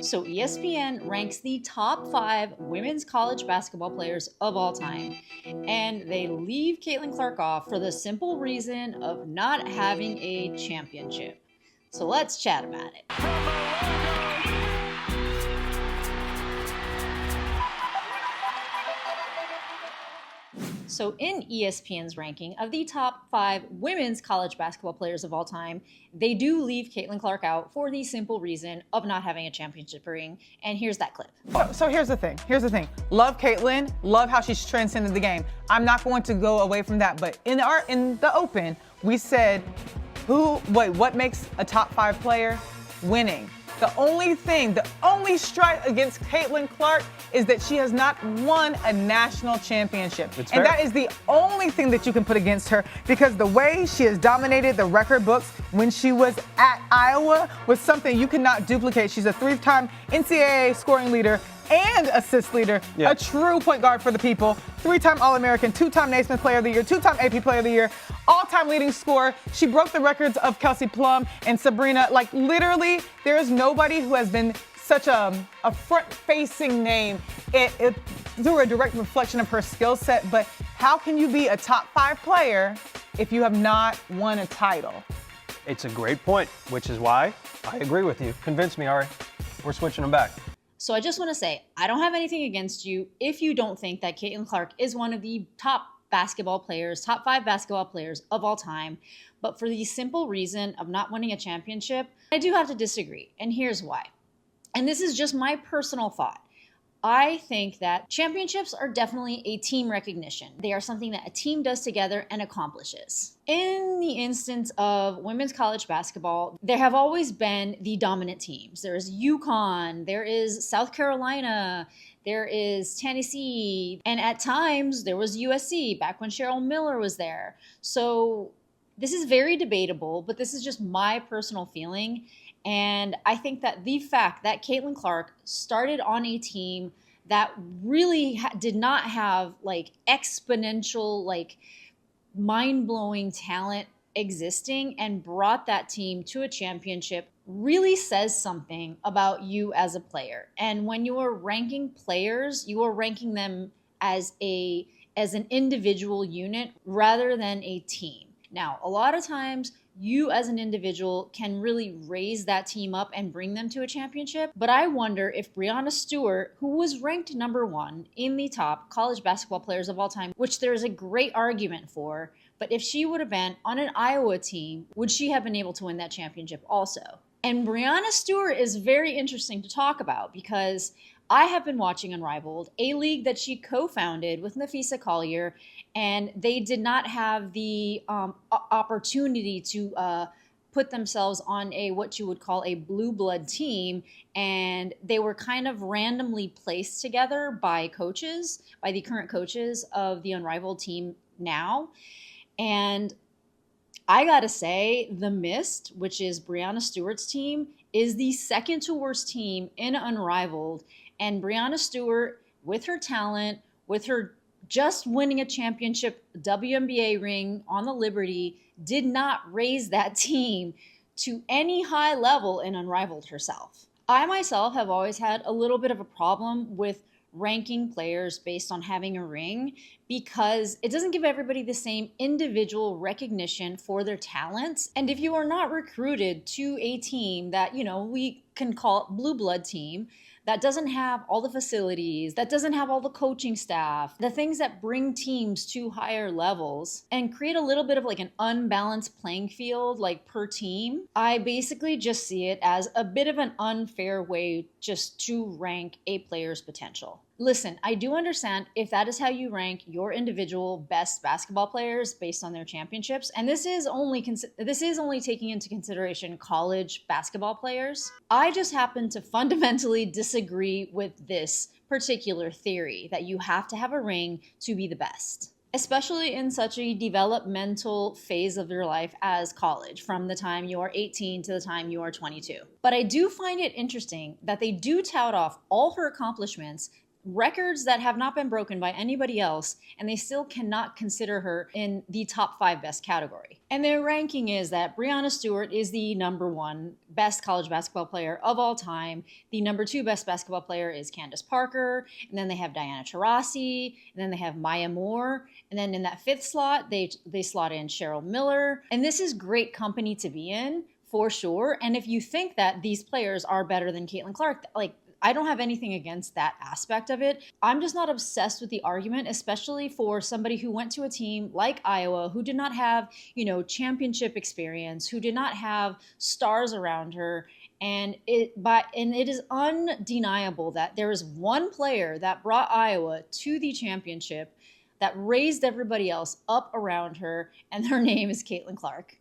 So ESPN ranks the top 5 women's college basketball players of all time. And they leave Caitlin Clark off for the simple reason of not having a championship. So let's chat about it. So in ESPN's ranking of the top 5 women's college basketball players of all time, they do leave Caitlin Clark out for the simple reason of not having a championship ring. And here's that clip. So here's the thing. Love Caitlin. Love how she's transcended the game. I'm not going to go away from that. But in the open, we said, what makes a top 5 player? Winning. The only strike against Caitlin Clark is that she has not won a national championship. And that is the only thing that you can put against her, because the way she has dominated the record books when she was at Iowa was something you cannot duplicate. She's a 3-time NCAA scoring leader and assist leader, a true point guard for the people, 3-time All-American, 2-time Naismith Player of the Year, 2-time AP Player of the Year, all-time leading scorer. She broke the records of Kelsey Plum and Sabrina. Like, literally, there is nobody who has been such a front-facing name through a direct reflection of her skill set. But how can you be a top 5 player if you have not won a title? It's a great point, which is why I agree with you. Convince me, Ari. We're switching them back. So I just want to say, I don't have anything against you if you don't think that Caitlin Clark is one of the top 5 basketball players of all time. But for the simple reason of not winning a championship, I do have to disagree. And here's why. And this is just my personal thought. I think that championships are definitely a team recognition. They are something that a team does together and accomplishes. In the instance of women's college basketball, there have always been the dominant teams. There is UConn, there is South Carolina, there is Tennessee, and at times there was USC back when Cheryl Miller was there. So this is very debatable, but this is just my personal feeling. And I think that the fact that Caitlin Clark started on a team that really did not have like exponential, like mind-blowing talent existing and brought that team to a championship really says something about you as a player. And when you are ranking players, you are ranking them as an individual unit rather than a team. Now, a lot of times you as an individual can really raise that team up and bring them to a championship. But I wonder if Breanna Stewart, who was ranked number 1 in the top college basketball players of all time, which there's a great argument for, but if she would have been on an Iowa team, would she have been able to win that championship also? And Breanna Stewart is very interesting to talk about because I have been watching Unrivaled, a league that she co-founded with Nafisa Collier, and they did not have the opportunity to put themselves on what you would call a blue blood team, and they were kind of randomly placed together by the current coaches of the Unrivaled team now. And I gotta say, the Mist, which is Breanna Stewart's team, is the second to worst team in Unrivaled. And Breanna Stewart, with her talent, with her just winning a championship WNBA ring on the Liberty, did not raise that team to any high level in Unrivaled herself. I myself have always had a little bit of a problem with ranking players based on having a ring because it doesn't give everybody the same individual recognition for their talents. And if you are not recruited to a team that, we can call it blue blood team, that doesn't have all the facilities, that doesn't have all the coaching staff, the things that bring teams to higher levels and create a little bit of like an unbalanced playing field, like per team, I basically just see it as a bit of an unfair way just to rank a player's potential. Listen, I do understand if that is how you rank your individual best basketball players based on their championships, and this is only taking into consideration college basketball players. I just happen to fundamentally disagree with this particular theory that you have to have a ring to be the best, especially in such a developmental phase of your life as college, from the time you are 18 to the time you are 22. But I do find it interesting that they do tout off all her accomplishments records that have not been broken by anybody else, and they still cannot consider her in the top 5 best category. And their ranking is that Breanna Stewart is the number 1 best college basketball player of all time. The number 2 best basketball player is Candace Parker, and then they have Diana Taurasi, and then they have Maya Moore, and then in that 5th slot, they slot in Cheryl Miller. And this is great company to be in, for sure. And if you think that these players are better than Caitlin Clark, like, I don't have anything against that aspect of it. I'm just not obsessed with the argument, especially for somebody who went to a team like Iowa, who did not have, championship experience, who did not have stars around her. And it is undeniable that there is one player that brought Iowa to the championship that raised everybody else up around her, and their name is Caitlin Clark.